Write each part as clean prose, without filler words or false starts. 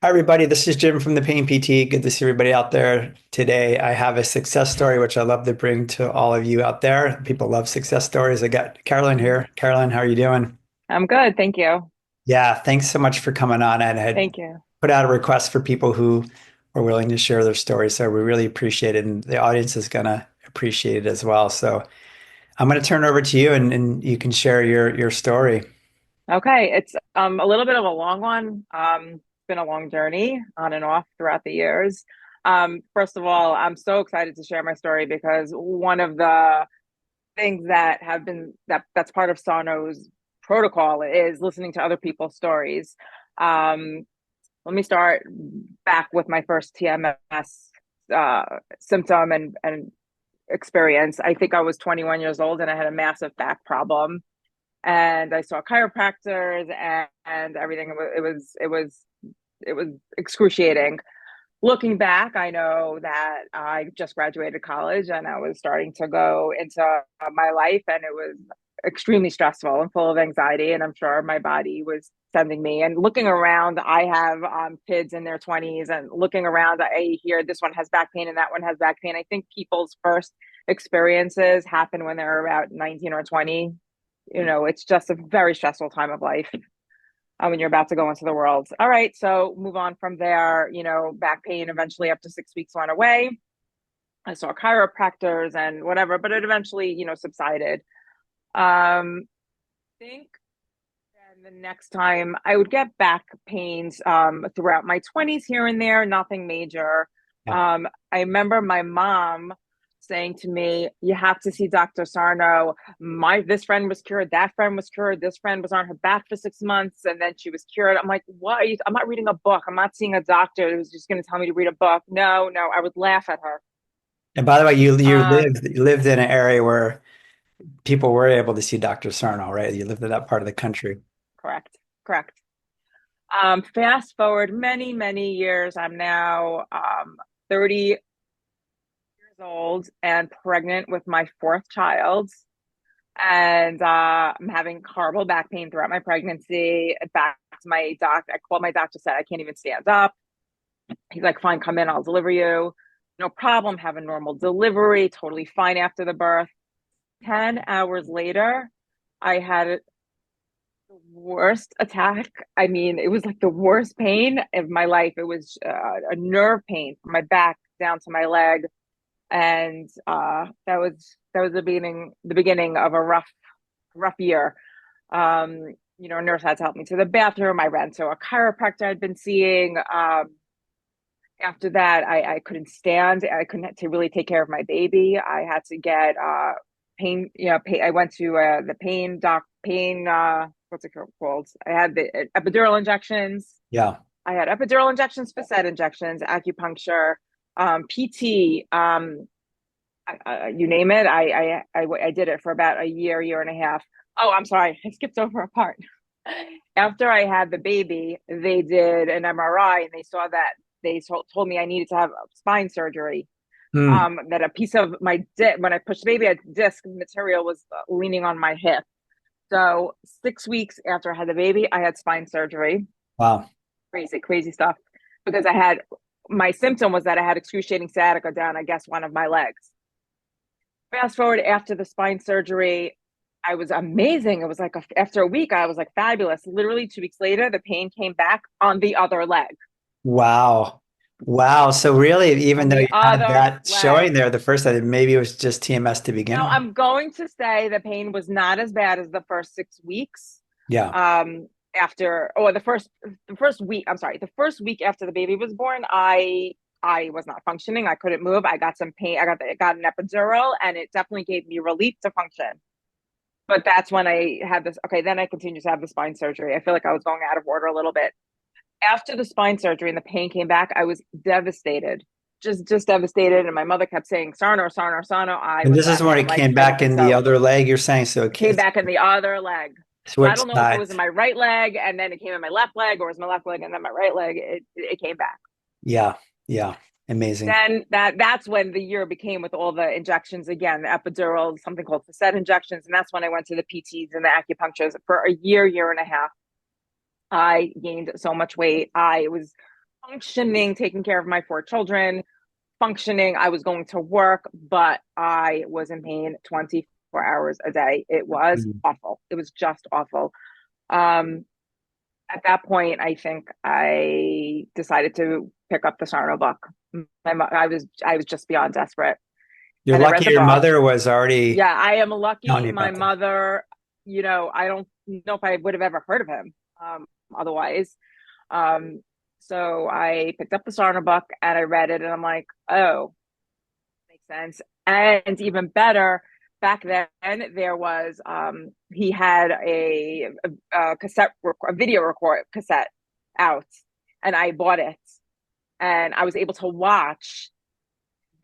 Hi, everybody. This is Jim from the Pain PT. Good to see everybody out there today. I have a success story which I love to bring to all of you out there. People love success stories. I got Carolyn here. Carolyn, how are you doing? I'm good, thank you. Yeah, thanks so much for coming on. I had Thank you. put out a request for people who were willing to share their stories, so we really appreciate it, and the audience is gonna appreciate it as well. So I'm gonna turn it over to you, and you can share your story. Okay, it's a little bit of a long one. It's been a long journey on and off throughout the years. First of all, I'm so excited to share my story because one of the things that have been that's part of Sarno's protocol is listening to other people's stories. Um, Let me start back with my first TMS symptom and experience. I think I was 21 years old and I had a massive back problem and I saw chiropractors and everything. It was excruciating. Looking back, I know that I just graduated college and I was starting to go into my life, and it was extremely stressful and full of anxiety. And I'm sure my body was sending me. And looking around, I have kids in their 20s, and looking around, I hear this one has back pain and that one has back pain. I think people's first experiences happen when they're about 19 or 20. It's just a very stressful time of life when you're about to go into the world. All right, so move on from there. Back pain eventually after 6 weeks went away. I saw chiropractors and whatever, but it eventually, subsided. I think then the next time I would get back pains throughout my 20s here and there, nothing major. Yeah. I remember my mom saying to me, "You have to see Dr. Sarno. This friend was cured, that friend was cured, this friend was on her back for 6 months, and then she was cured." I'm like, "What? I'm not reading a book. I'm not seeing a doctor who's just going to tell me to read a book." No, no, I would laugh at her. And by the way, Um, you lived in an area where people were able to see Dr. Sarno, right? You lived in that part of the country. Correct, correct. Fast forward many, many years. I'm now 30 years old and pregnant with my fourth child. And I'm having horrible back pain throughout my pregnancy. In fact, my doctor, I called my doctor, said I can't even stand up. He's like, "Fine, come in, I'll deliver you. No problem, have a normal delivery, totally fine after the birth." 10 hours later, I had the worst attack. I mean, it was like the worst pain of my life. It was a nerve pain from my back down to my leg, and that was the beginning of a rough year. A nurse had to help me to the bathroom. I ran to a chiropractor I'd been seeing. After that, I couldn't stand. I couldn't to really take care of my baby. I had to get pain. Pain, I went to the pain doc. Pain. What's it called? I had the epidural injections. Yeah. I had epidural injections, facet injections, acupuncture, PT. You name it. I did it for about a year and a half. Oh, I'm sorry, I skipped over a part. After I had the baby, they did an MRI and they saw that told me I needed to have spine surgery. Hmm. That a piece of my when I pushed the baby, a disc material was leaning on my hip. So 6 weeks after I had the baby, I had spine surgery. Wow. Crazy, crazy stuff. Because my symptom was that I had excruciating sciatica down, I guess, one of my legs. Fast forward after the spine surgery, I was amazing. It was like after a week, I was like fabulous. Literally 2 weeks later, the pain came back on the other leg. Wow. Wow. So really, even On though the you had other that leg. showing there the first time, maybe it was just TMS to begin Now, with. I'm going to say the pain was not as bad as the first 6 weeks. Yeah. Um, or the first week. I'm sorry, the first week after the baby was born, I was not functioning. I couldn't move. I got some pain. I got an epidural, and it definitely gave me relief to function. But that's when I had this. Okay, then I continued to have the spine surgery. I feel like I was going out of order a little bit. After the spine surgery and the pain came back, I was devastated, just devastated. And my mother kept saying, "Sarno, Sarno, Sarno." I And was this is when laughing. I'm it like, came I don't back think in the so. other leg, you're saying. So Came it's back in the other leg. So I switch don't know if it was in sides. my right leg and then it came in my left leg, or it was my left leg and then my right leg. It came back. Yeah. Yeah. Amazing. Then that's when the year became with all the injections again, the epidural, something called facet injections, and that's when I went to the PTs and the acupuncturists for a year and a half. I gained so much weight. I was functioning, taking care of my four children, functioning. I was going to work, but I was in pain 24 hours a day. It was Mm. awful. It was just awful. Um, at that point, I think I decided to pick up the Sarno book. I was just beyond desperate, You're and I lucky read the your book. mother was already Yeah, I am telling lucky. you My about this. mother, I don't know if I would have ever heard of him otherwise. Um, so I picked up the Sarno book and I read it, and I'm like, oh, makes sense. And even better, back then there was he had a cassette, a video record cassette out, and I bought it, and I was able to watch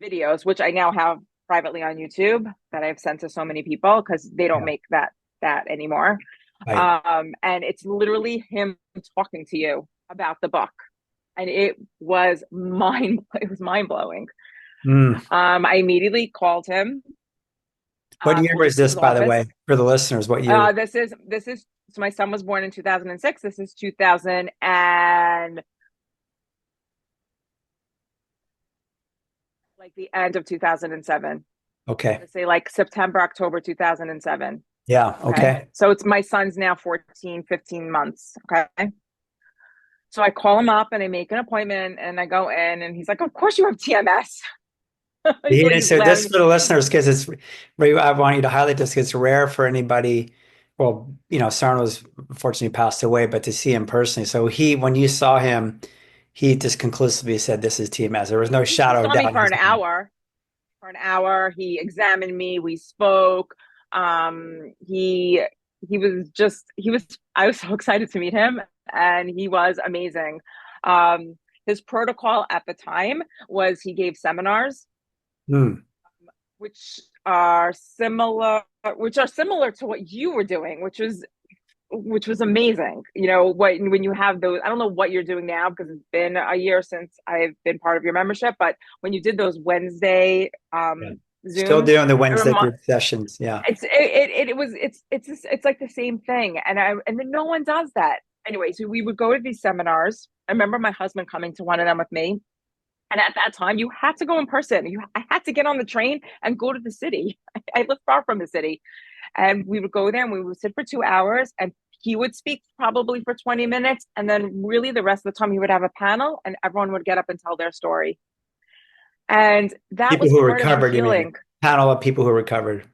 videos, which I now have privately on YouTube that I've sent to so many people because they don't Yeah, make that anymore. right. And it's literally him talking to you about the book, and it was mind blowing. Mm. I immediately called him, What year pulled was into this, his by the office. way, for the listeners? What year? This is so my son was born in 2006. This is 2000 and like the end of 2007. Okay. Let's say like September, October 2007. Yeah. Okay. Okay. So it's my son's now 14, 15 months. Okay. So I call him up and I make an appointment and I go in and he's like, of course you have TMS. He's like, he's So this laughing. for the listeners, because I want you to highlight this because it's rare for anybody. Well, Sarno's unfortunately passed away, but to see him personally. So when you saw him, he just conclusively said, "This is TMS." There was no He shadow of saw me doubt in for his an mind. hour. For an hour, he examined me. We spoke. He was just he was. I was so excited to meet him, and he was amazing. His protocol at the time was he gave seminars, Hmm. which are similar to what you were doing, which was amazing. When you have those, I don't know what you're doing now because it's been a year since I've been part of your membership, but when you did those Wednesday Yeah. Still Zooms, doing the it Wednesday remi- group sessions. Yeah. it's like the same thing, and then no one does that anyway. So we would go to these seminars. I remember my husband coming to one of them with me. And at that time, you had to go in person. I had to get on the train and go to the city. I lived far from the city, and we would go there and we would sit for 2 hours, and he would speak probably for 20 minutes, and then really the rest of the time he would have a panel and everyone would get up and tell their story. And that People was who part of the recovered, you mean? healing. Panel of people who recovered.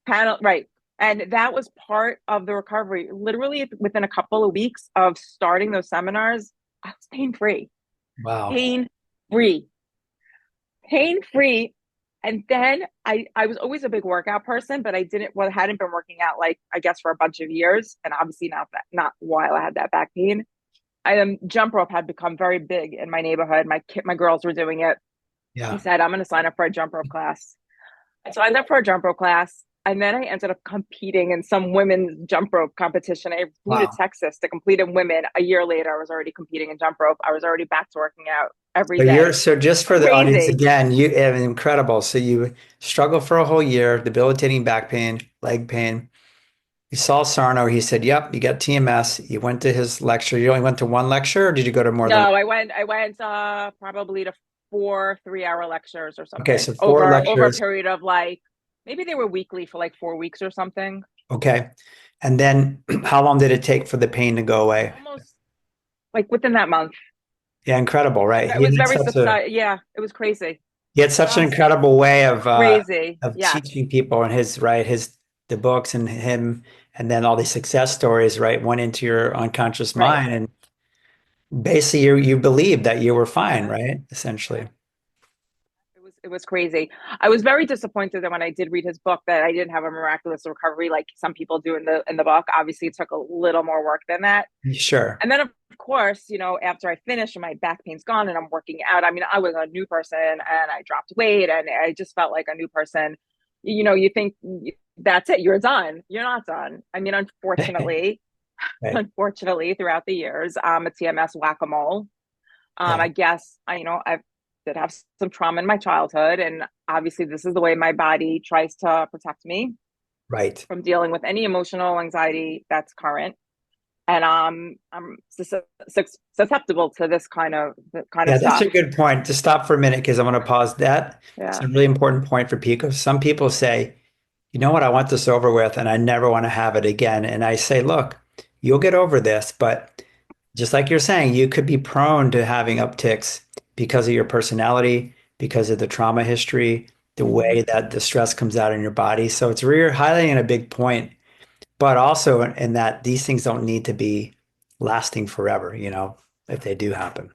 Panel, right. And that was part of the recovery. Literally within a couple of weeks of starting those seminars, I was pain free. Wow. Pain free. Pain free. And then I was always a big workout person, but hadn't been working out, like, I guess, for a bunch of years, and obviously not while I had that back pain. Jump rope had become very big in my neighborhood. My girls were doing it. I Yeah. said, I'm going to sign up for a jump rope class. I signed up for a jump rope class, and then I ended up competing in some women's jump rope competition. I flew to Wow. Texas to compete in women. A year later, I was already competing in jump rope. I was already back to working out every day. So just for the audience Crazy. again, you have incredible. So you struggled for a whole year, debilitating back pain, leg pain. You saw Sarno. He said, "Yep, you got TMS." You went to his lecture. You only went to one lecture, or did you go to more than one? No, I went probably to 4 3-hour lectures or Okay, something so four over a lectures. period of, like, maybe they were weekly for like 4 weeks or something. Okay. And then how long did it take for the pain to go away? Almost like within that month. Yeah, incredible, right? It was very subsided. Yeah, it was crazy. He had such an Just incredible way crazy. of Yes. teaching people and his the books and him and then all these success stories, right, went into your unconscious Right. mind and basically you believed that you were fine, Yeah. right? Essentially. It was crazy. I was very disappointed that when I did read his book that I didn't have a miraculous recovery like some people do in the book. Obviously, it took a little more work than that. Sure. And then, of course, after I finished and my back pain's gone and I'm working out, I mean, I was a new person and I dropped weight and I just felt like a new person. You think that's it, you're done. You're not done. I mean, Right. unfortunately, throughout the years, I'm a TMS whack-a-mole. Yeah. I guess I did have some trauma in my childhood, and obviously, this is the way my body tries to protect me Right. from dealing with any emotional anxiety that's current. and I'm susceptible to this kind of Yeah, that's stuff. a good point. To stop for a minute because I want to pause that. It's Yeah. a really important point for people. Some people say, you know what, I want this over with and I never want to have it again. And I say, look, you'll get over this, but just like you're saying, you could be prone to having upticks because of your personality, because of the trauma history, the Mhm. way that the stress comes out in your body. So it's really highlighting a big point, but also in that these things don't need to be lasting forever, if they do happen.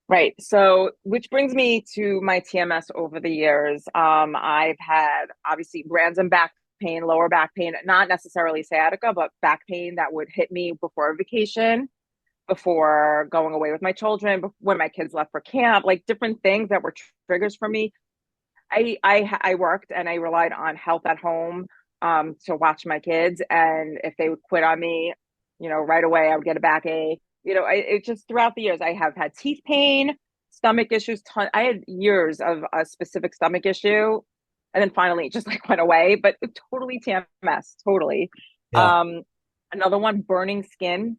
Right. So, which brings me to my TMS over the years. I've had obviously random back pain, lower back pain, not necessarily sciatica, but back pain that would hit me before a vacation, before going away with my children, when my kids left for camp, like different things that were triggers for me. I worked and I relied on help at home to watch my kids, and if they would quit on me, right away I would get a backache. It just throughout the years I have had teeth pain, stomach issues. I had years of a specific stomach issue, and then finally it just like went away. But totally TMS, totally. Yeah. Um, Another one, burning skin.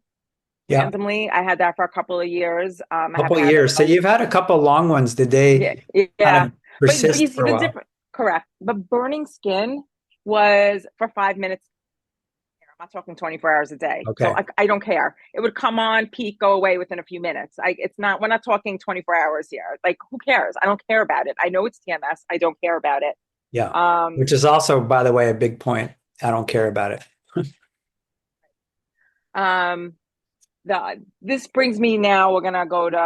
Yeah. Randomly, I had that for a couple of years. I have Couple of had years. So you've had a couple long ones. Did yeah, they kind yeah. of But you persist see for a the while? different, correct. But burning skin was for 5 minutes. I'm not talking 24 hours a day. So Okay. I don't care. It would come on, peak, go away within a few minutes. It's not, we're not talking 24 hours here. Like, who cares? I don't care about it. I know it's TMS. I don't care about it. Yeah. Um, Which is also, by the way, a big point. I don't care about it. um, this brings me now, we're going to go to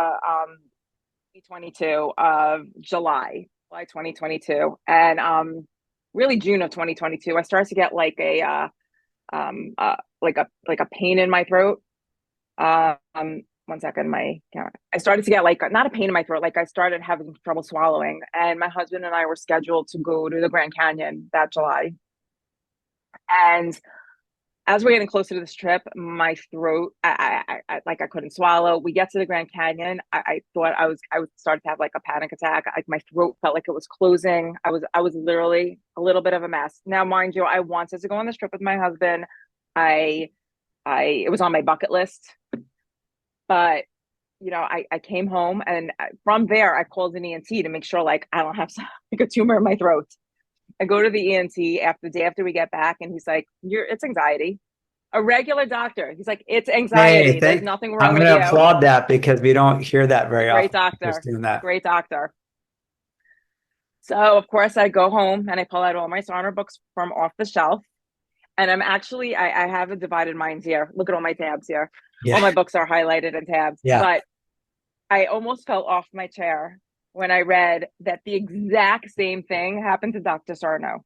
2022 of July 2022. And really June of 2022, I started to get like a pain in my throat. One second, I started to get like not a pain in my throat, like I started having trouble swallowing. And my husband and I were scheduled to go to the Grand Canyon that July. And as we're getting closer to this trip, my throat, like I couldn't swallow. We get to the Grand Canyon. I thought I was started to have like a panic attack. Like my throat felt like it was closing. I was literally a little bit of a mess. Now, mind you, I wanted to go on this trip with my husband. I, it was on my bucket list, but I came home and from there I called an ENT to make sure like I don't have like a tumor in my throat. I go to the ENT after the day after we get back, and he's like, it's anxiety. A regular doctor. He's like, it's Hey, anxiety. There's nothing I'm wrong going with to you. applaud that because we don't hear that very Great often. Just doctor. doing that. Great doctor. So of course I go home and I pull out all my Sarno books from off the shelf. And I have a divided mind here. Look at all my tabs here. All Yeah. my books are highlighted in tabs. Yeah. But I almost fell off my chair when I read that the exact same thing happened to Dr. Sarno.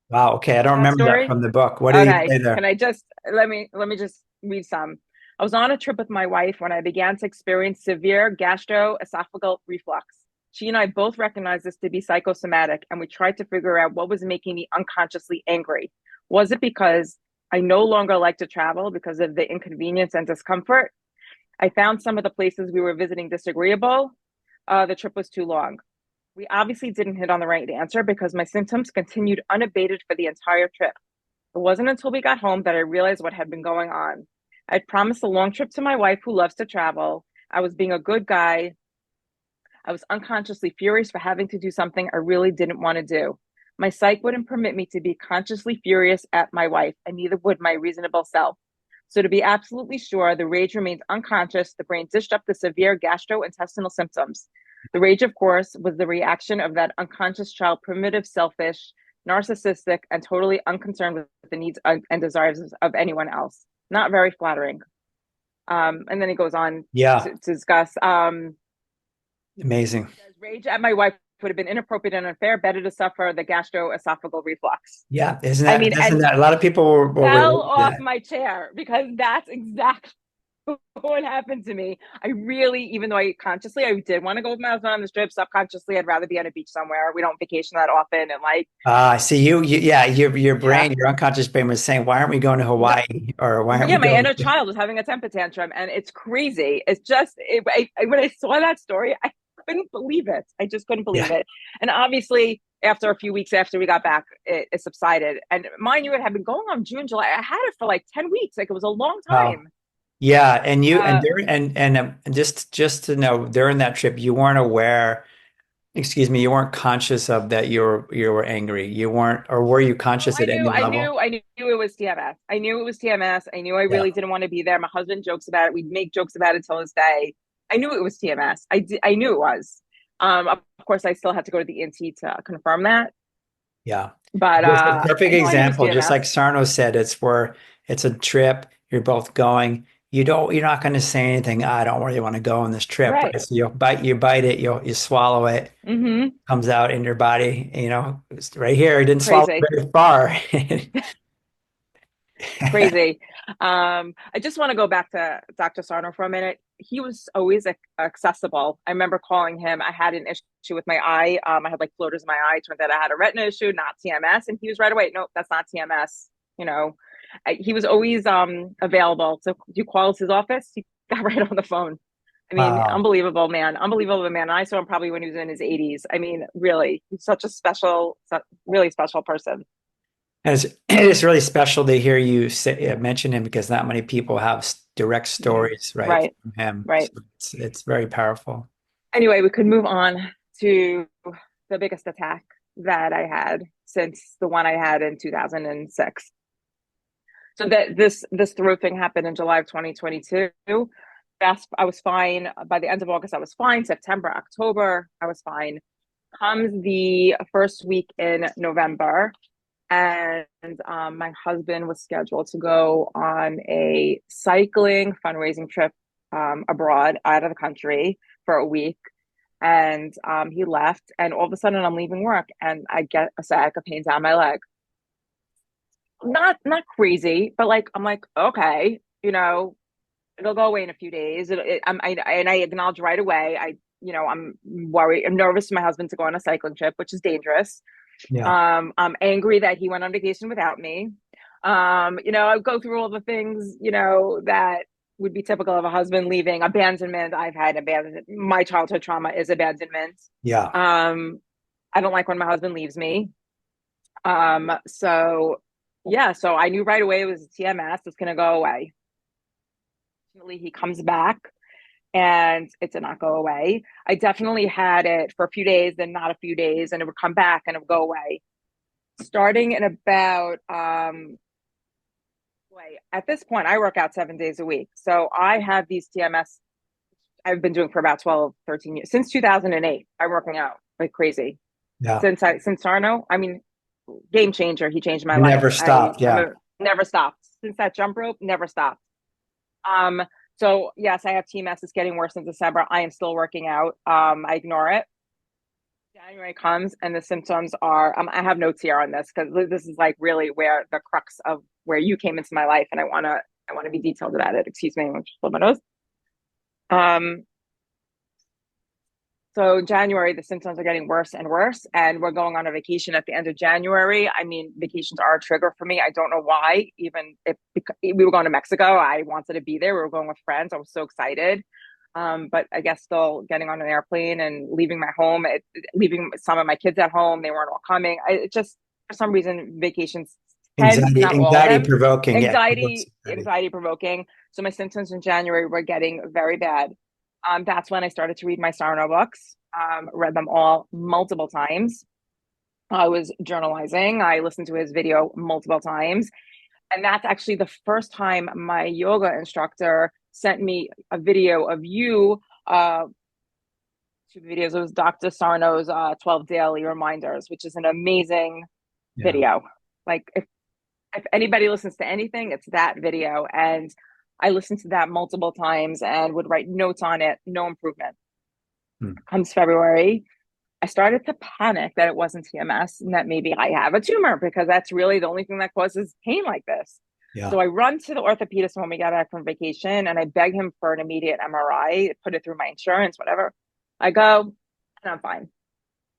Wow. Okay. I You know don't that remember that story? from the book. What did he Okay. say Can there? I just let me just read some. I was on a trip with my wife when I began to experience severe gastroesophageal reflux. She and I both recognized this to be psychosomatic, and we tried to figure out what was making me unconsciously angry. Was it because I no longer like to travel because of the inconvenience and discomfort? I found some of the places we were visiting disagreeable. The trip was too long. We obviously didn't hit on the right answer because my symptoms continued unabated for the entire trip. It wasn't until we got home that I realized what had been going on. I'd promised a long trip to my wife who loves to travel. I was being a good guy. I was unconsciously furious for having to do something I really didn't want to do. My psyche wouldn't permit me to be consciously furious at my wife, and neither would my reasonable self. So, to be absolutely sure, the rage remained unconscious. The brain dished up the severe gastrointestinal symptoms. The rage, of course, was the reaction of that unconscious child, primitive, selfish, narcissistic, and totally unconcerned with the needs and desires of anyone else. Not very flattering. And then he goes on Yeah. to discuss Amazing. rage at my wife would have been inappropriate and unfair, better to suffer the gastroesophageal reflux. Yeah. Isn't I that, mean, isn't and that a lot of people will fell relate to off that? my chair because that's exactly what happened to me. I really, even though I did want to go with my husband on this trip, subconsciously, I'd rather be on a beach somewhere. We don't vacation that often. And like, See yeah, your yeah, brain, your unconscious brain was saying, why aren't we going to no, Hawaii or why aren't yeah, we my going? inner child was having a temper tantrum, and it's crazy. It's just when I saw that story, I couldn't believe it. I just couldn't believe Yeah. it. And obviously, after a few weeks after we got back, it subsided. And mind you, it had been going on June, July. I had it for like 10 weeks. Like it was a long Wow. time. Yeah, and you and Uh, during and just to know during that trip you weren't aware, excuse me, you weren't conscious of that you were angry. You weren't, or were you oh, conscious at any level? I knew it was TMS. I knew it was TMS. I knew I Yeah. really didn't want to be there. My husband jokes about it. We'd make jokes about it till this day. I knew it was TMS. I knew it was. Of course, I still had to go to the ENT to confirm that. Yeah. But It's a perfect I know I knew it was example. Just like TMS. Sarno said, it's where it's a trip, you're both going. You're not going to say anything, I don't really want to go on this trip, Right. right? So you bite it, you swallow it, Mm-hmm. comes out in your body, it's right here. You didn't swallow Crazy. very far. Crazy. I just want to go back to Dr. Sarno for a minute. He was always accessible. I remember calling him. I had an issue with my eye. I had like floaters in my eye. It turned out I had a retina issue, not TMS. And he was right away. No, that's not TMS. You know, he was always available. So you call his office, he got right on the phone. I mean, Wow. unbelievable man, unbelievable man. And I saw him probably when he was in his 80s. I mean, really, he's such a special, really special person. And it's really special to hear you mention him because not many people have direct Yeah. stories, right, Right. from him. Right. So it's very powerful. Anyway, we could move on to the biggest attack that I had since the one I had in 2006. So that this throat thing happened in July of 2022. I was fine. By the end of August, I was fine. September, October, I was fine. Comes the first week in November, and my husband was scheduled to go on a cycling fundraising trip abroad, out of the country for a week. And he left, and all of a sudden I'm leaving work, and I get a sack of pain down my leg. Not crazy, but like I'm like, okay, it'll go away in a few days. And I acknowledge right away. I'm worried. I'm nervous for my husband to go on a cycling trip, which is dangerous. Yeah. I'm angry that he went on vacation without me. I go through all the things, that would be typical of a husband leaving. Abandonment. I've had abandonment. My childhood trauma is abandonment. Yeah. Um, I don't like when my husband leaves me. So yeah, so I knew right away it was TMS. It's gonna go away. Unfortunately, he comes back and it did not go away. I definitely had it for a few days, then not a few days, and it would come back and it would go away. Starting in about at this point, I work out 7 days a week. So I have these TMS I've been doing for about 12, 13 years. Since 2008, I'm working out like crazy. Yeah. Since Sarno, I mean, game changer. He changed my You life. never stopped. I'm Yeah. a never stopped. Since that jump rope, never stopped. Um, so yes, I have TMS. It's getting worse in December. I am still working out. I ignore it. January comes and the symptoms are, I have notes here on this because this is like really where the crux of where you came into my life. And I want to be detailed about it. Excuse me. I'm just my nose. Um, so January, the symptoms are getting worse and worse, and we're going on a vacation at the end of January. I mean, vacations are a trigger for me. I don't know why. Even if we were going to Mexico, I wanted to be there. We were going with friends. I was so excited. But I guess still getting on an airplane and leaving my home, leaving some of my kids at home, they weren't all coming. It just, for some reason, vacations tend, not all of Anxiety them, provoking. Yeah. Provokes anxiety. anxiety provoking. So my symptoms in January were getting very bad. That's when I started to read my Sarno books, read them all multiple times. I was journalizing. I listened to his video multiple times. And that's actually the first time my yoga instructor sent me a video of you, two videos. It was Dr. Sarno's 12 Daily Reminders, which is an amazing Yeah. video. Like if anybody listens to anything, it's that video. And I listened to that multiple times and would write notes on it, no improvement. Hmm. Comes February, I started to panic that it wasn't TMS and that maybe I have a tumor because that's really the only thing that causes pain like this. Yeah. So I run to the orthopedist when we got back from vacation and I beg him for an immediate MRI, put it through my insurance, whatever. I go and I'm fine.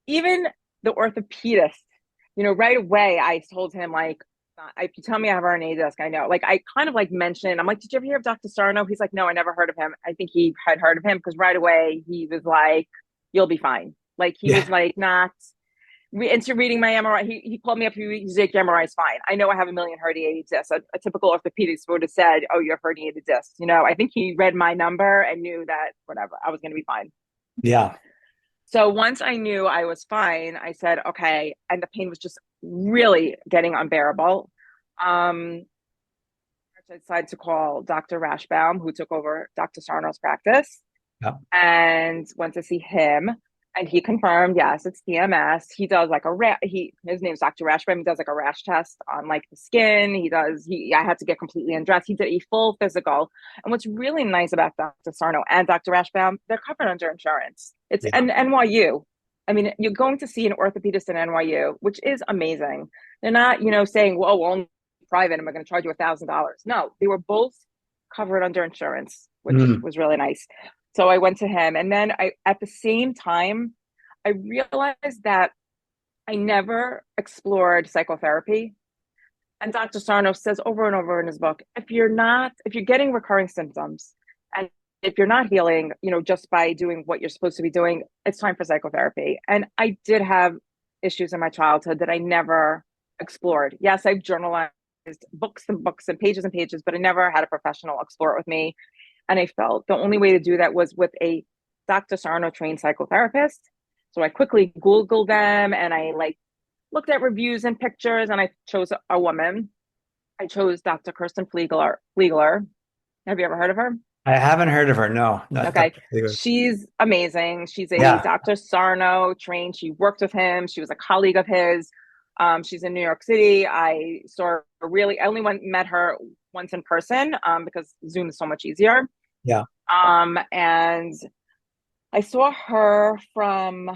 Even the orthopedist, right away I told him like, if you tell me I have RNA disc, I know. Like I kind of like mentioned, I'm like, did you ever hear of Dr. Sarno? He's like, no, I never heard of him. I think he had heard of him because right away he was like, you'll be fine. Like he Yeah. was like not into reading my MRI. He called me up. He's like, your MRI is fine. I know I have a million herniated discs. A typical orthopedist would have said, oh, you have herniated discs. You know, I think he read my number and knew that whatever, I was going to be fine. Yeah. So once I knew I was fine, I said, okay. And the pain was just really getting unbearable. Um, I decided to call Dr. Rashbaum, who took over Dr. Sarno's practice, Yeah. and went to see him. And he confirmed, yes, it's DMS. He does like his name's Dr. Rashbaum. He does like a rash test on like the skin. I had to get completely undressed. He did a full physical. And what's really nice about Dr. Sarno and Dr. Rashbaum, they're covered under insurance. It's Yeah. an NYU. I mean, you're going to see an orthopedist in NYU, which is amazing. They're not, saying, well, we're private and we're going to charge you $1,000. No, they were both covered under insurance, which Mm. was really nice. So I went to him. And then at the same time, I realized that I never explored psychotherapy. And Dr. Sarno says over and over in his book, if you're getting recurring symptoms and if you're not healing, just by doing what you're supposed to be doing, it's time for psychotherapy. And I did have issues in my childhood that I never explored. Yes, I've journalized books and books and pages, but I never had a professional explore it with me. And I felt the only way to do that was with a Dr. Sarno trained psychotherapist. So I quickly Googled them and I looked at reviews and pictures and I chose a woman. I chose Dr. Kirsten Fliegler. Have you ever heard of her? I haven't heard of her. No, not Okay. Dr. Fleetwood. She's amazing. She's a Yeah. Dr. Sarno trained. She worked with him. She was a colleague of his. She's in New York City. I only met her once in person because Zoom is so much easier. Yeah. And I saw her from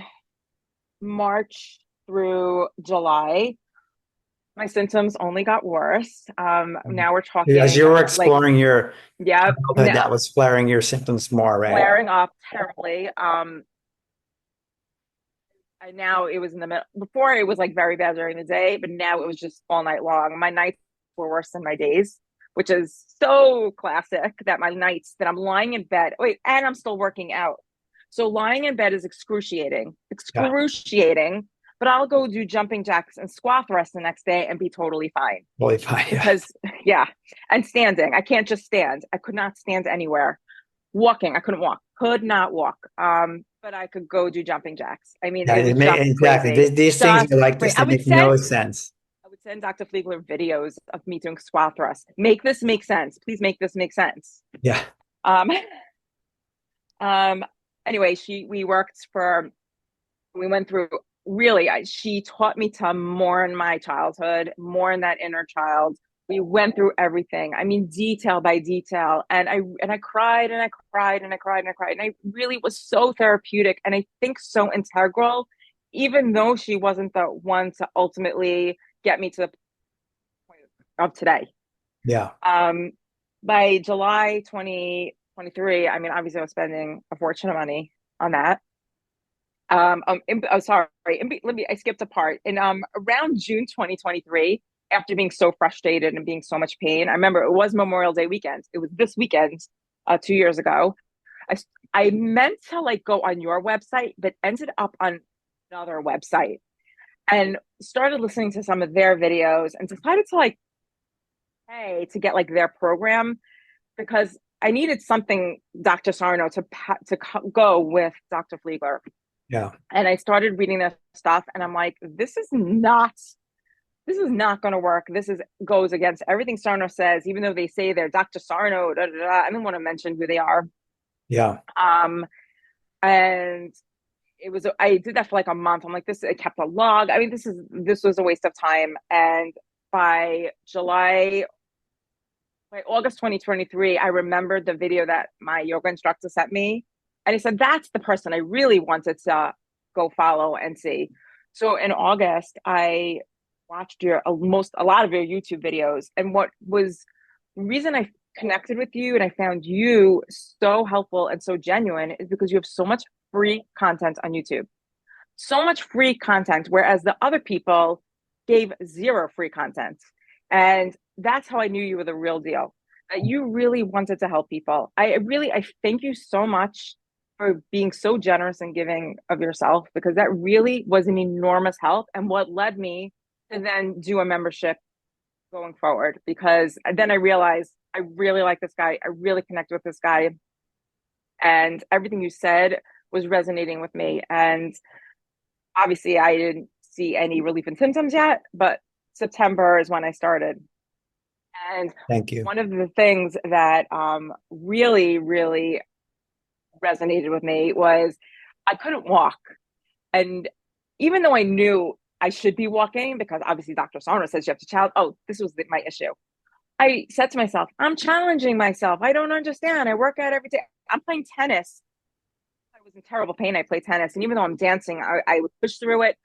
March through July. My symptoms only got worse. Now we're As talking you were like, exploring your yeah, childhood, now that was flaring your symptoms more, right? flaring up terribly. And now it was in the middle. Before it was like very bad during the day, but now it was just all night long. My nights were worse than my days, which is so classic that my nights that I'm lying in bed. Wait, and I'm still working out. So lying in bed is Yeah. excruciating. But I'll go do jumping jacks and squat thrust the next day and be totally fine. Totally fine. Yeah. Because yeah, and standing, I can't just stand. I could not stand anywhere. Walking, I couldn't walk. Could not walk. But I could go do jumping jacks. I mean, Yeah, it was just exactly. crazy. These things Just are like crazy. this, they make no sense. I would send Dr. Fliegler videos of me doing squat thrust. Make this make sense. Please make this make sense. Yeah. Um, um, anyway, we went through really, she taught me to mourn my childhood, mourn that inner child. We went through everything. I mean, detail by detail. And I cried and I cried and I cried and I cried. And I really was so therapeutic and I think so integral, even though she wasn't the one to ultimately get me to the point of today. Yeah. By July 2023, I mean, obviously I was spending a fortune of money on that. Sorry, I skipped a part. In around June 2023, after being so frustrated and being so much pain, I remember it was Memorial Day weekend. It was this weekend, 2 years ago. I I meant to go on your website, but ended up on another website and started listening to some of their videos and decided to pay to get their program because I needed something Dr. Sarno to go with Dr. Fliegler. Yeah. And I started reading their stuff and I'm like, this is not going to work. Goes against everything Sarno says, even though they say they're Dr. Sarno, da, da, da. I don't want to mention who they are. Yeah. And I did that for a month. I'm like, I kept a log. I mean, this was a waste of time. And by August 2023, I remembered the video that my yoga instructor sent me. And he said, that's the person I really wanted to go follow and see. So in August, I watched a lot of your YouTube videos. And what was the reason I connected with you and I found you so helpful and so genuine is because you have so much free content on YouTube. So much free content, whereas the other people gave zero free content. And that's how I knew you were the real deal. That you really wanted to help people. I thank you so much for being so generous and giving of yourself, because that really was an enormous help and what led me to then do a membership going forward. Because then I realized I really like this guy. I really connect with this guy. And everything you said was resonating with me. And obviously, I didn't see any relief in symptoms yet, but September is when I started. And Thank you. one of the things that really, really resonated with me was I couldn't walk. And even though I knew I should be walking, because obviously Dr. Sarno says you have to challenge, oh, this was my issue. I said to myself, I'm challenging myself. I don't understand. I work out every day. I'm playing tennis. I was in terrible pain. I play tennis. And even though I'm dancing, I would push through it.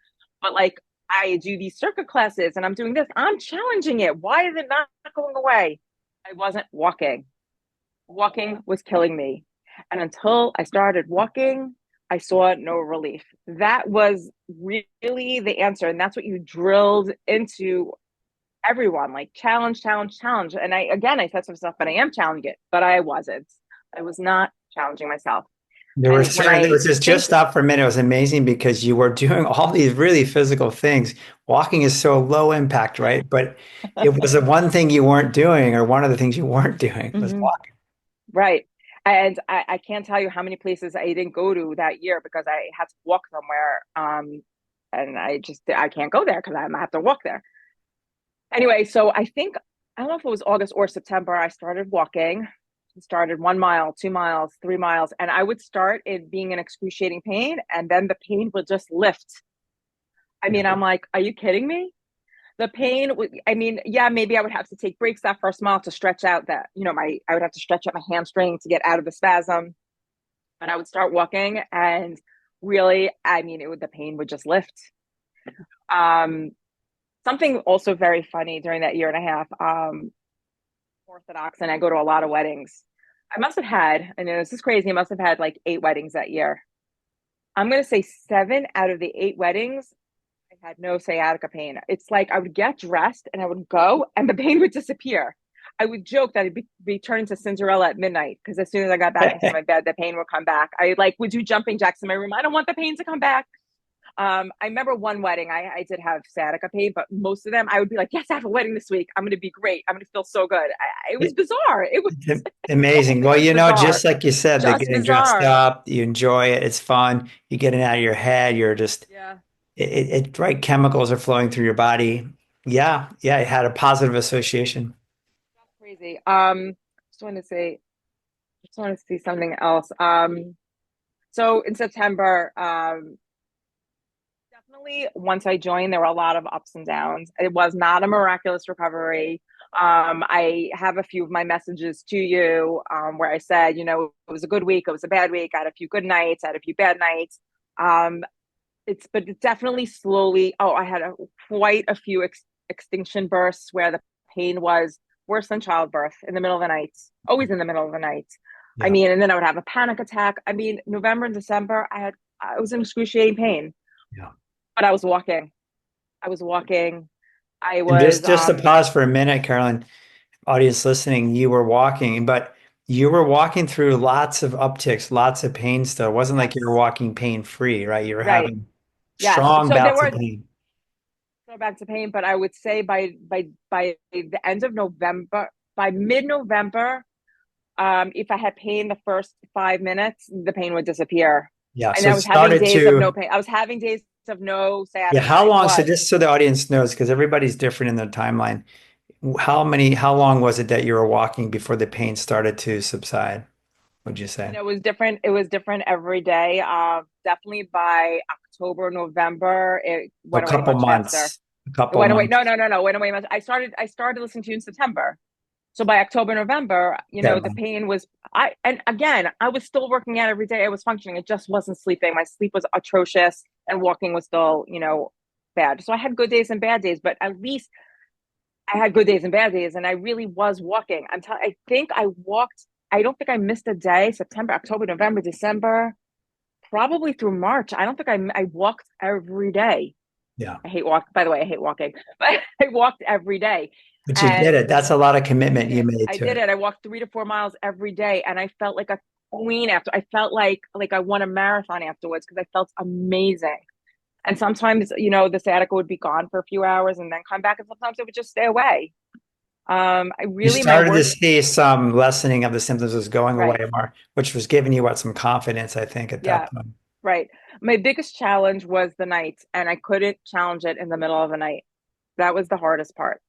But like I do these circuit classes and I'm doing this. I'm challenging it. Why is it not going away? I wasn't walking. Walking was killing me. And until I started walking, I saw no relief. That was really the answer. And that's what you drilled into everyone, like challenge, challenge, challenge. And I said some stuff, but I am challenging it, but I wasn't. I was not challenging myself. There were And when certain, there I was just think, stop for a minute. It was amazing because you were doing all these really physical things. Walking is so low impact, right? But it was the one thing you weren't doing, or one of the things you weren't doing was Mhm, walking. right. And I can't tell you how many places I didn't go to that year because I had to walk somewhere. And I can't go there because I have to walk there. Anyway, so I don't know if it was August or September, I started walking. Started 1 mile, 2 miles, 3 miles, and I would start it being in excruciating pain, and then the pain would just lift. I Yeah. mean, I'm like, are you kidding me? The pain would, I mean, yeah, maybe I would have to take breaks that first mile to stretch out I would have to stretch out my hamstring to get out of the spasm. But I would start walking, and really, I mean, the pain would just lift. Um, Something also very funny during that year and a half. Orthodox, and I go to a lot of weddings. I must have had, and this is crazy, I must have had like 8 weddings that year. I'm going to say 7 out of the 8 weddings, I had no sciatica pain. It's like I would get dressed and I would go and the pain would disappear. I would joke that I'd be turning to Cinderella at midnight because as soon as I got back into my bed, the pain would come back. I like would do jumping jacks in my room. I don't want the pain to come back. I remember one wedding, I did have sciatica pain, but most of them I would be like, yes, I have a wedding this week. I'm going to be great. I'm going to feel so good. It was bizarre. Amazing. Well, It was just bizarre, like you said, the just getting dressed bizarre. up, you enjoy it, it's fun, you get it out of your head, you're just Yeah, right, chemicals are flowing through your body. Yeah, yeah, it had a positive association. that's crazy. Just want to say, just want to see something else. So in September, definitely once I joined, there were a lot of ups and downs. It was not a miraculous recovery. I have a few of my messages to you where I said, it was a good week, it was a bad week. I had a few good nights, I had a few bad nights. Um, but it definitely slowly. Oh, I had quite a few extinction bursts where the pain was worse than childbirth in the middle of the night, always in the middle of the night. I Yeah. mean, and then I would have a panic attack. I mean, November and December, I was in excruciating pain, Yeah. but I was walking. I was walking. I And was just to pause for a minute, Carolyn, audience listening, you were walking, but you were walking through lots of upticks, lots of pain still. It wasn't like you were yes, walking pain free, right? You were right, having yes. strong So there bouts of were pain. go back to pain, but I would say by the end of November, by mid-November, if I had pain the first 5 minutes, the pain would disappear. Yeah. And So I it was having started days of no to, pain. I was having days of no yeah, sciatica. how It long? So was. just so the audience knows, because everybody's different in their timeline. How long was it that you were walking before the pain started to subside, would you And say? it was different. It was different every day. Definitely by October, November, it A went away couple much faster. months, a It couple went away. No, months. no, no, no. It went away much. I started listening to you in September. So by October, November, Okay. the pain was and again, I was still working out every day. I was functioning. It just wasn't sleeping. My sleep was atrocious and walking was still, bad. So I had good days and bad days, but at least I had good days and bad days and I really was walking. I think I walked, I don't think I missed a day, September, October, November, December, probably through March. I don't think I walked every day. Yeah. I hate walk. By the way, I hate walking, but I walked every day, But you did and it. That's a lot of I commitment did you it. made I to did it. it. I walked 3 to 4 miles every day, and I felt like a queen after. I felt like I won a marathon afterwards because I felt amazing. And sometimes, the sciatica would be gone for a few hours and then come back, and sometimes it would just stay away. I You really, my started to worst, see some lessening of the symptoms was going away right. more, which was giving you what some confidence, I think, at that Yeah, point. right. My biggest challenge was the night, and I couldn't challenge it in the middle of the night. That was the hardest part.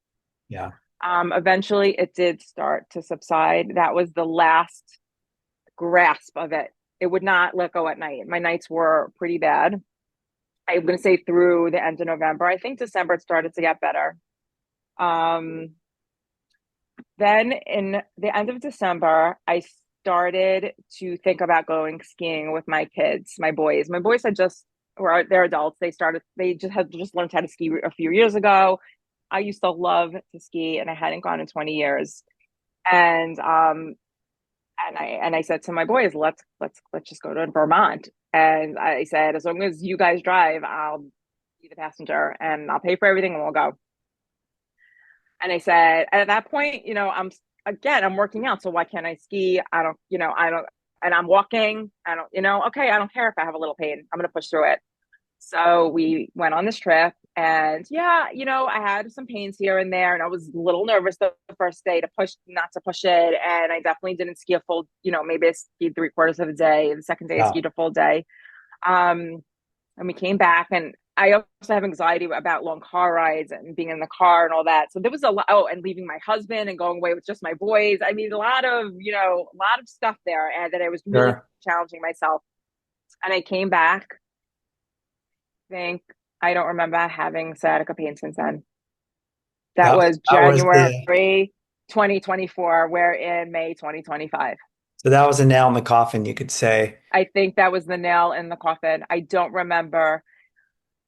Yeah. Eventually, it did start to subside. That was the last grasp of it. It would not let go at night. My nights were pretty bad. I'm going to say through the end of November. I think December it started to get better. Um, then in the end of December, I started to think about going skiing with my kids, my boys. My boys had just were they're adults. They just had just learned how to ski a few years ago. I used to love to ski and I hadn't gone in 20 years. And I said to my boys, let's just go to Vermont. And I said, as long as you guys drive, I'll be the passenger and I'll pay for everything and we'll go. And I said, at that point, I'm working out, so why can't I ski? I don't, and I'm walking. I don't, okay, I don't care if I have a little pain. I'm gonna push through it. So we went on this trip, and yeah, I had some pains here and there, and I was a little nervous the first day to push, not to push it, and I definitely didn't ski a full, maybe I skied three-quarters of a day. The second day I Yeah. skied a full day. Um, and we came back, and I also have anxiety about long car rides and being in the car and all that. So there was a lot. Oh, and leaving my husband and going away with just my boys. I mean, a lot of stuff there, and that I was really Sure. challenging myself. And I came back. Think I don't remember having sciatica pain since then. That was That was the January 2024. We're in May 2025. so that was a nail in the coffin, you could say. I think that was the nail in the coffin. I don't remember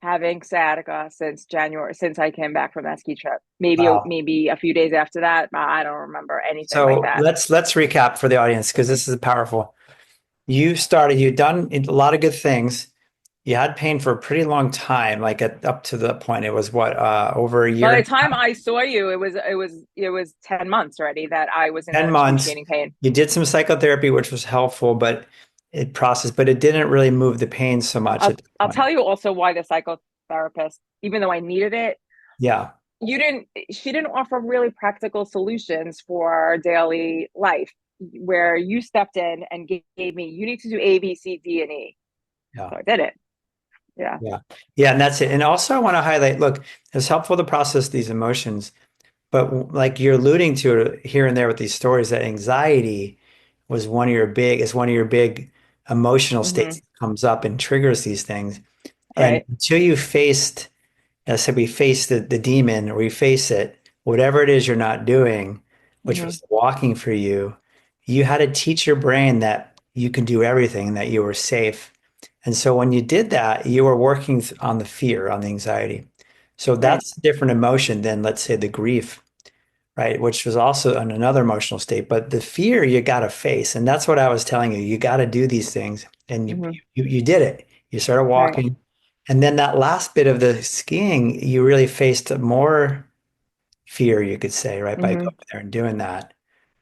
having sciatica since January, since I came back from that ski trip. Wow. Maybe a few days after that, but I don't remember anything like So that. let's recap for the audience because this is powerful. You'd done a lot of good things. You had pain for a pretty long time, like up to the point it was what, over a By year, the time I saw you, it was 10 months already that I was in 10 months. excruciating pain. You did some psychotherapy, which was helpful, but it didn't really move the pain so much at I'll that I'll point. tell you also why the psychotherapist, even though I needed it, Yeah. you didn't she didn't offer really practical solutions for daily life where you stepped in and gave me, you need to do A, B, C, D, and E. Yeah. So I did it. Yeah. Yeah. Yeah. And that's it. And also, I want to highlight, look, it's helpful to process these emotions, but like you're alluding to it here and there with these stories, that anxiety is one of your big emotional Hmm. states that comes up and triggers these things. And Right. until you faced, I said, we face the demon or we face it, whatever it is you're not doing, which Hmm. was walking for you, you had to teach your brain that you can do everything, that you were safe. And so when you did that, you were working on the fear, on the anxiety. So Right. that's a different emotion than, let's say, the grief, right? Which was also in another emotional state. But the fear you got to face. And that's what I was telling you. You got to do these things. And Hmm. you did it. You started Right. walking. And then that last bit of the skiing, you really faced more fear, you could say, right, by Hmm. going there and doing that.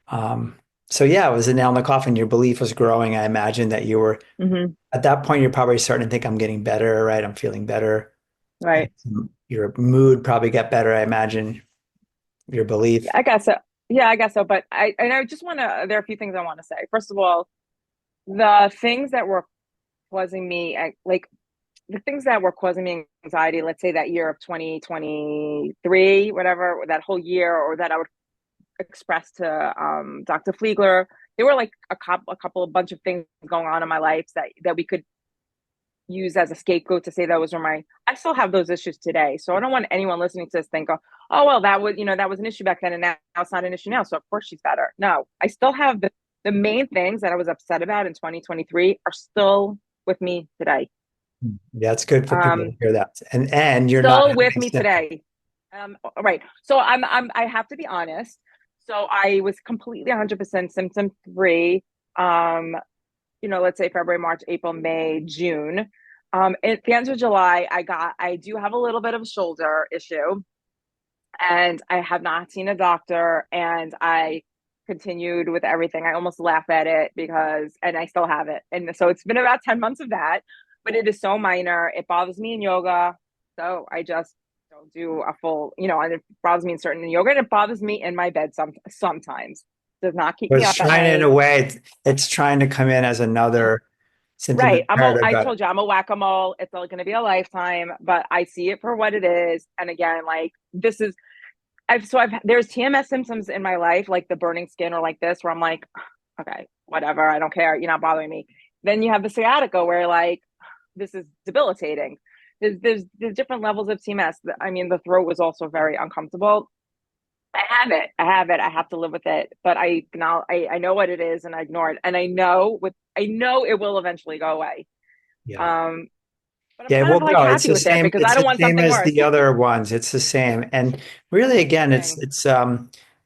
Um, so yeah, it was a nail in the coffin. Your belief was growing. I imagine that you were Hmm. at that point, you're probably starting to think I'm getting better, right? I'm feeling better. And Right. your mood probably got better, I imagine, your Yeah, belief. I guess so. Yeah, I guess so. But I just want to, there are a few things I want to say. First of all, the things that were causing me, like the things that were causing me anxiety, let's say that year of 2023, whatever, that whole year, or that I would express to Dr. Fliegler, there were like a bunch of things going on in my life that we could use as a scapegoat to say those were my. I still have those issues today, so I don't want anyone listening to this think, oh well, that was an issue back then, and now it's not an issue now. So of course she's better. No, I still have the main things that I was upset about in 2023 are still with me today. Yeah, it's good for people to Um, hear that. And you're not Still with having me symptoms. today. Right. So I have to be honest. So I was completely 100% symptom free. Um, let's say February, March, April, May, June. At the end of July, I do have a little bit of a shoulder issue, and I have not seen a doctor, and I continued with everything. I almost laugh at it because, and I still have it. And so it's been about 10 months of that, but it is so minor. It bothers me in yoga. So I just don't do a full, and it bothers me in certain yoga, and it bothers me in my bed sometimes. Does not keep But me it's up at trying in night. a way, it's trying to come in as another symptom Right. imperative, I but told you I'm a whack-a-mole. It's all going to be a lifetime, but I see it for what it is. And again, like this is there's TMS symptoms in my life, like the burning skin or like this, where I'm like, okay, whatever, I don't care, you're not bothering me. Then you have the sciatica where like this is debilitating. There's different levels of TMS. I mean, the throat was also very uncomfortable. I have it. I have it. I have to live with it. But I know what it is and I ignore it. And I know it will eventually go away. yeah. Um, but I'm Yeah, kind well, of like no, it's happy the with it same. because It's I don't the want same something as worse. the other ones. It's the same. And really, again, Thing.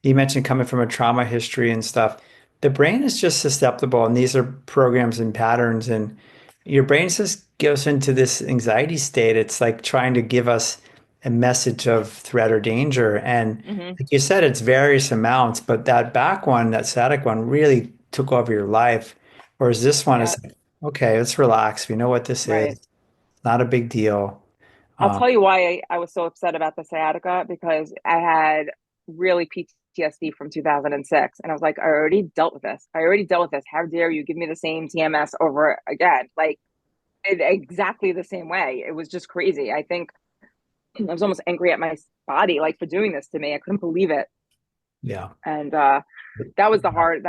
you mentioned coming from a trauma history and stuff. The brain is just susceptible, and these are programs and patterns, and your brain just goes into this anxiety state. It's like trying to give us a message of threat or danger. And Hmm. like you said, it's various amounts, but that back one, that static one, really took over your life. Whereas this one Yeah. is like, okay, let's relax. We know what this is. Right. Not a big deal. I'll Um, tell you why I was so upset about the sciatica because I had really PTSD from 2006. And I was like, I already dealt with this. I already dealt with this. How dare you give me the same TMS over again? Like exactly the same way. It was just crazy. I think I was almost angry at my body, like for doing this to me. I couldn't believe it. yeah. And that was the hard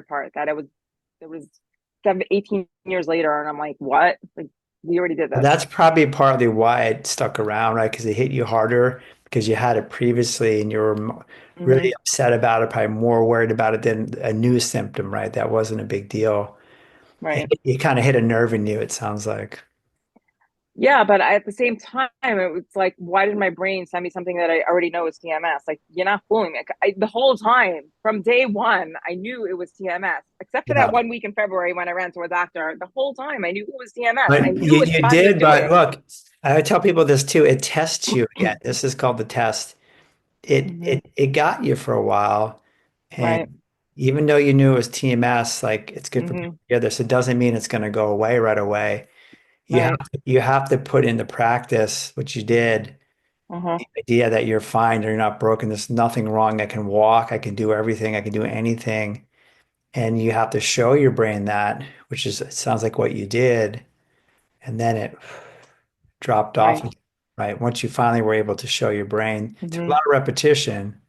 part that it was 18 years later. And I'm like, what? Like, we already did Well, this. that's probably partly why it stuck around, right? Because it hit you harder because you had it previously and you were really Hmm. upset about it, probably more worried about it than a new symptom, right? That wasn't a big deal. Right. It kind of hit a nerve in you, it sounds like. Yeah, but at the same time, it was like, why did my brain send me something that I already know is TMS? Like, you're not fooling me. The whole time, from day one, I knew it was TMS, except for that Yeah. 1 week in February when I ran to a doctor. The whole time, I knew it was TMS. I But knew what the you body is did, but doing. look, I tell people this too. It tests you again. This is called the test. Hmm. It got you for a while. Right. And even though you knew it was TMS, like it's good for people Hmm. to hear this, it doesn't mean it's going to go away right away. Right. You have to put into practice what you did, Uh-huh. the idea that you're fine, you're not broken, there's nothing wrong. I can walk, I can do everything, I can do anything. And you have to show your brain that, which is it sounds like what you did, and then it dropped off, Right. right? Once you finally were able to show your brain through a Hmm. lot of repetition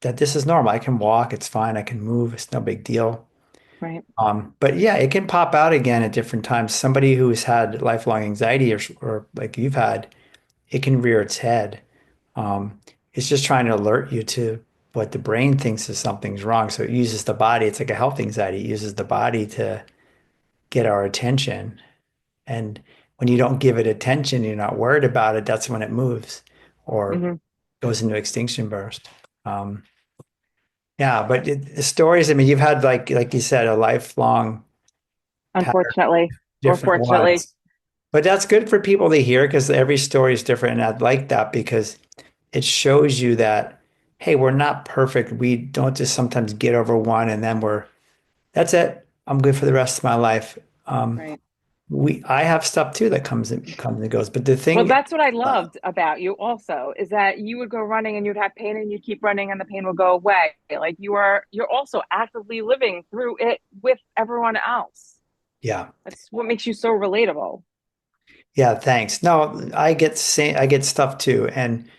that this is normal. I can walk, it's fine, I can move, it's no big deal. Right. But yeah, it can pop out again at different times. Somebody who's had lifelong anxiety or like you've had, it can rear its head. Um, it's just trying to alert you to what the brain thinks is something's wrong. So it uses the body. It's like a health anxiety. It uses the body to get our attention. And when you don't give it attention, you're not worried about it, that's when it moves or Hmm. goes into extinction burst. Um, yeah, but the stories, I mean, you've had like you said, a lifelong pattern, Unfortunately, or different fortunately. ones. But that's good for people to hear because every story is different. And I'd like that because it shows you that, hey, we're not perfect. We don't just sometimes get over one and then that's it. I'm good for the rest of my life. Um, Right. I have stuff too that comes and goes. But the Well, thing, that's what I loved about you also is that you would go running and you'd have pain and you'd keep running and the pain would go away. Like you're also actively living through it with everyone else. yeah, That's what makes you so relatable. yeah, thanks. No, I get stuff too. And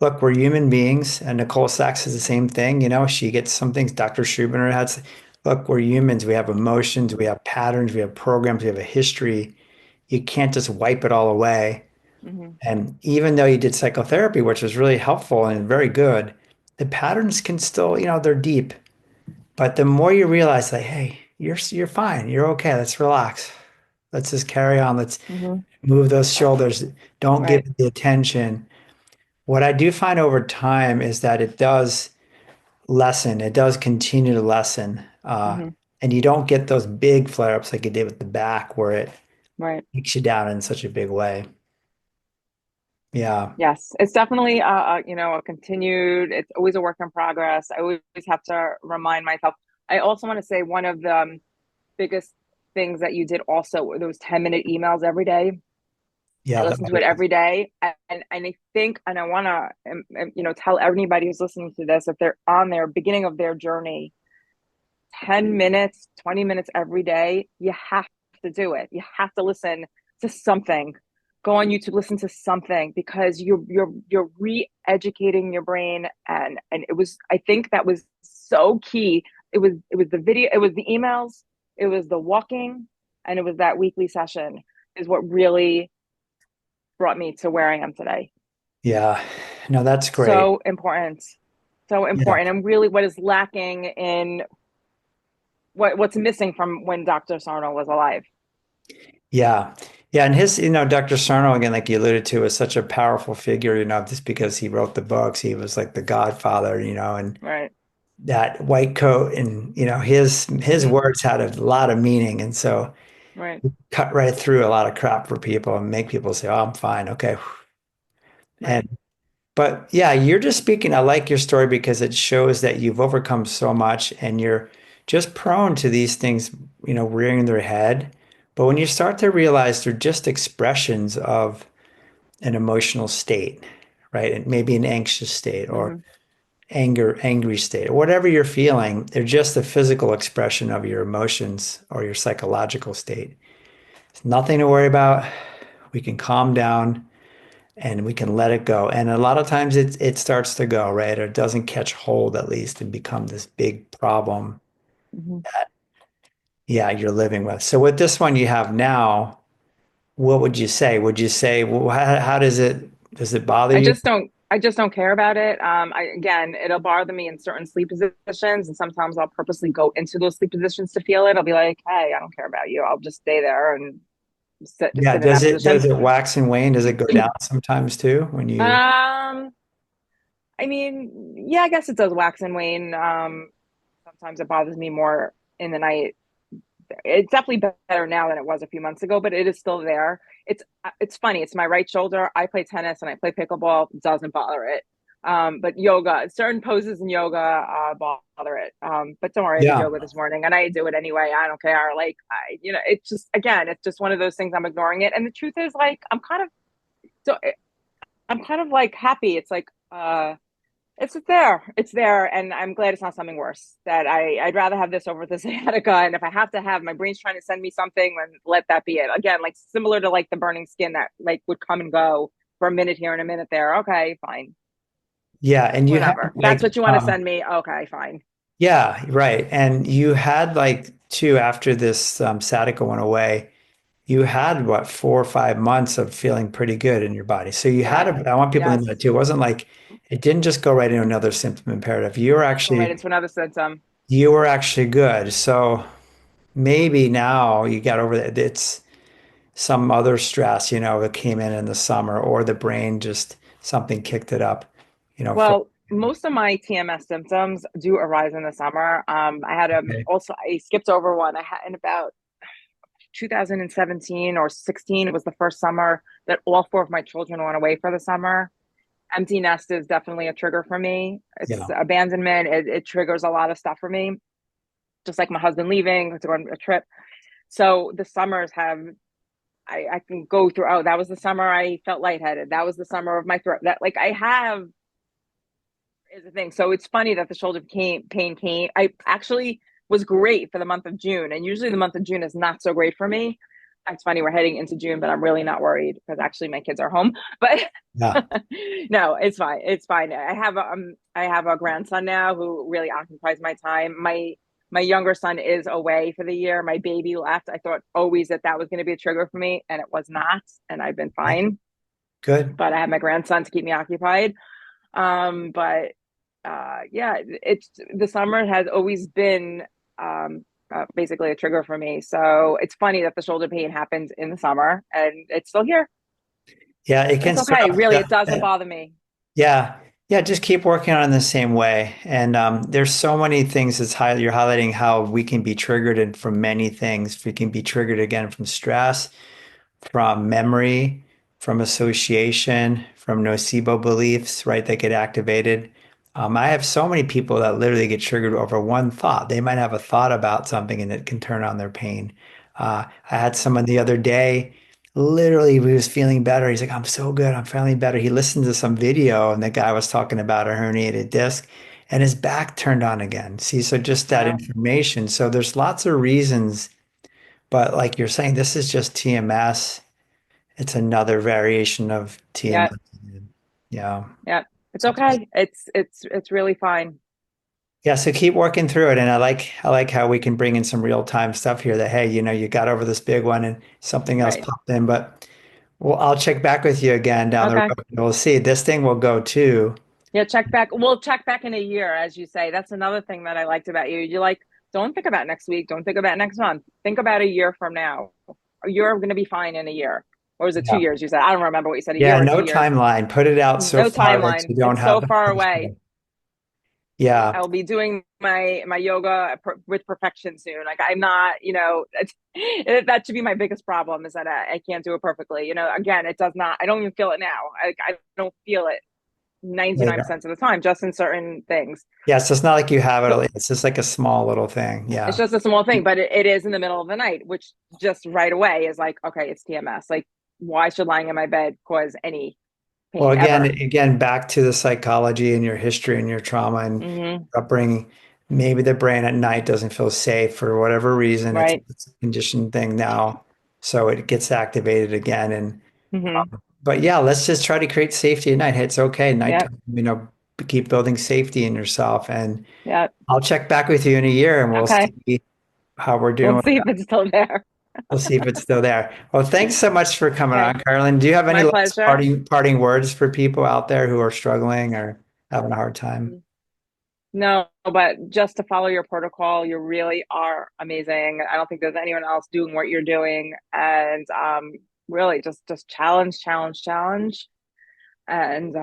look, we're human beings, and Nicole Sachs is the same thing. You know, she gets some things. Dr. Schubiner has. Look, we're humans. We have emotions. We have patterns. We have programs. We have a history. You can't just wipe it all away. Hmm. And even though you did psychotherapy, which was really helpful and very good, the patterns can still, they're deep. But the more you realize, like, hey, you're fine. You're okay. Let's relax. Let's just carry on. Let's Hmm. move those shoulders. Don't give Right. it the attention. What I do find over time is that it does lessen. It does continue to lessen. Hmm. And you don't get those big flare-ups like you did with the back where it Right. takes you down in such a big way. Yeah. Yes, it's definitely a continued, it's always a work in progress. I always have to remind myself. I also want to say one of the biggest things that you did also were those 10-minute emails every day. I Yeah. listen to it every day, and I think, and I want to tell anybody who's listening to this, if they're on their beginning of their journey, 10 minutes, 20 minutes every day, you have to do it. You have to listen to something. Go on YouTube, listen to something, because you're re-educating your brain, and it was, I think that was so key. It was the video, it was the emails, it was the walking, and it was that weekly session is what really brought me to where I am today. Yeah. No, that's great. So important. So Yeah. important. And really what is lacking in what's missing from when Dr. Sarno was alive. Yeah. Yeah. And Dr. Sarno, again, like you alluded to, is such a powerful figure, just because he wrote the books. He was like the godfather, and Right. that white coat and, his Mm-hmm. words had a lot of meaning. And so Right. cut right through a lot of crap for people and make people say, oh, I'm fine. Okay. Right. And, but yeah, you're just speaking. I like your story because it shows that you've overcome so much and you're just prone to these things, rearing their head. But when you start to realize they're just expressions of an emotional state, right? And maybe an anxious state or Mm-hmm. angry state, or whatever you're feeling, they're just a physical expression of your emotions or your psychological state. It's nothing to worry about. We can calm down and we can let it go. And a lot of times it starts to go, right? Or it doesn't catch hold at least and become this big problem, Mm-hmm. yeah, you're living with. So with this one you have now, what would you say? Would you say, well, how does it bother you? I just don't care about it. Again, it'll bother me in certain sleep positions, and sometimes I'll purposely go into those sleep positions to feel it. I'll be like, hey, I don't care about you. I'll just stay there and Yeah, sit in that position. does it wax and wane? Does it go down sometimes too when you Um, I mean, yeah, I guess it does wax and wane. Sometimes it bothers me more in the night. It's definitely better now than it was a few months ago, but it is still there. It's funny. It's my right shoulder. I play tennis and I play pickleball. It doesn't bother it. But yoga, certain poses in yoga bother it. But don't worry, I did Yeah. yoga this morning and I do it anyway. I don't care. Like it's just, again, it's just one of those things. I'm ignoring it. And the truth is, like, so I'm kind of like happy. It's like it's there. It's there. And I'm glad it's not something worse. That I'd rather have this over the sciatica. And if I have to have my brain's trying to send me something, then let that be it. Again, like similar to like the burning skin that like would come and go for a minute here and a minute there. Okay, fine. Yeah, and you had Whatever. That's like what you want to send me. Okay, fine. yeah, right. And you had like two after this sciatica went away, you had what 4 or 5 months of feeling pretty good in your body. So you had Yes. a, I want people to know that Yes. too. It wasn't like it didn't just go right into another symptom imperative. Didn't go right into another symptom. You were actually good. So maybe now you got over that. It's some other stress, that came in the summer, or the brain just something kicked it up, for Well, most of my TMS symptoms do arise in the summer. I had okay. also I skipped over one. I had in about 2017 or 16. It was the first summer that all four of my children went away for the summer. Empty nest is definitely a trigger for me. It's Yeah. abandonment. It triggers a lot of stuff for me, just like my husband leaving to go on a trip. So the summers have, I can go through, oh, that was the summer I felt lightheaded. That was the summer of my throat. That, like, I have, is a thing. So it's funny that the pain came. I actually was great for the month of June. And usually the month of June is not so great for me. It's funny, we're heading into June, but I'm really not worried because actually my kids are home. But Yeah. no, it's fine. It's fine. I have a grandson now who really occupies my time. My younger son is away for the year. My baby left. I thought always that that was going to be a trigger for me, and it was not. And I've been Yeah. fine. Good. But I have my grandson to keep me occupied. But yeah, it's the summer has always been basically a trigger for me. So it's funny that the shoulder pain happens in the summer and it's still here. Yeah, it But can it's start okay. off. Really, it doesn't Yeah. bother me. Yeah. Yeah, just keep working on it in the same way. And there's so many things you're highlighting how we can be triggered from many things. We can be triggered again from stress, from memory, from association, from nocebo beliefs, right? That get activated. I have so many people that literally get triggered over one thought. They might have a thought about something and it can turn on their pain. I had someone the other day, literally, he was feeling better. He's like, I'm so good. I'm feeling better. He listened to some video and the guy was talking about a herniated disc and his back turned on again. See, so just that Yeah. information. So there's lots of reasons, but like you're saying, this is just TMS. It's another variation of Yeah. TMS. Yeah. Yeah. It's So just, okay. It's really fine. yeah, so keep working through it. And I like how we can bring in some real-time stuff here that, hey, you got over this big one and something else Right. popped in. But well, I'll check back with you again down the Okay. road. We'll see. This thing will go too. Yeah, check back. We'll check back in a year, as you say. That's another thing that I liked about you. You like, don't think about next week. Don't think about next month. Think about a year from now. You're going to be fine in a year. Or was it two Yeah. years? You said, I don't remember what you said, a year Yeah, or no 2 years. timeline. Put it out so No far that timeline. you don't It's have so the far away. potential. Yeah. I'll be doing my yoga with perfection soon. Like I'm not, that should be my biggest problem is that I can't do it perfectly. Again, it does not. I don't even feel it now. I don't feel it Later. 99% of the time, just in certain things. Yeah, so it's not like you have So it. It's just like a small little thing. it's Yeah. just a small thing, but it is in the middle of the night, which just right away is like, okay, it's TMS. Like, why should lying in my bed cause any Well, pain again, ever? again, back to the psychology and your history and your trauma and Hmm. upbringing. Maybe the brain at night doesn't feel safe for whatever reason. It's, Right. it's a conditioned thing now, so it gets activated again. And Hmm. but yeah, let's just try to create safety at night. It's okay, Yep. nighttime. Keep building safety in yourself. And Yep. I'll check back with you in a year, and we'll Okay. see how we're doing We'll with see if that. it's still there. We'll see if it's still there. Well, thanks so much for coming Okay. on, Carolyn. Do you have any My last pleasure. parting words for people out there who are struggling or having a hard time? No, but just to follow your protocol, you really are amazing. I don't think there's anyone else doing what you're doing. And really just challenge, challenge, challenge. And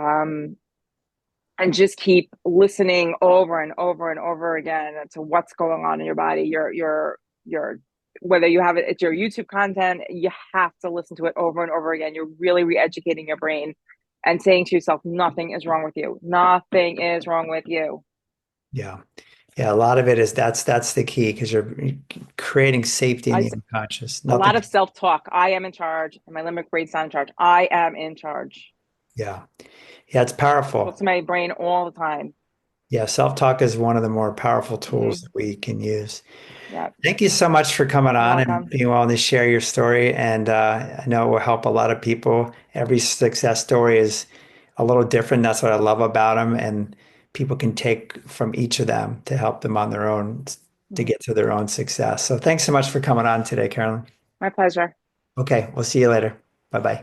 and just keep listening over and over and over again to what's going on in your body. Your whether you have it, it's your YouTube content, you have to listen to it over and over again. You're really re-educating your brain and saying to yourself, nothing is wrong with you. Nothing is wrong with you. Yeah. Yeah, a lot of it is that's the key because you're creating safety in I the unconscious. A Nothing. lot of self-talk. I am in charge, and my limbic brain's not in charge. I am in charge. Yeah. Yeah, it's Talk powerful. to my brain all the time. Yeah, self-talk is one of the more powerful tools Hmm. that we can use. Yeah, Thank you so much for coming you're on and welcome. being willing to share your story. And I know it will help a lot of people. Every success story is a little different. That's what I love about them. And people can take from each of them to help them on their own to Mhm. get to their own success. So thanks so much for coming on today, Carolyn. My pleasure. Okay, we'll see you later. Bye bye.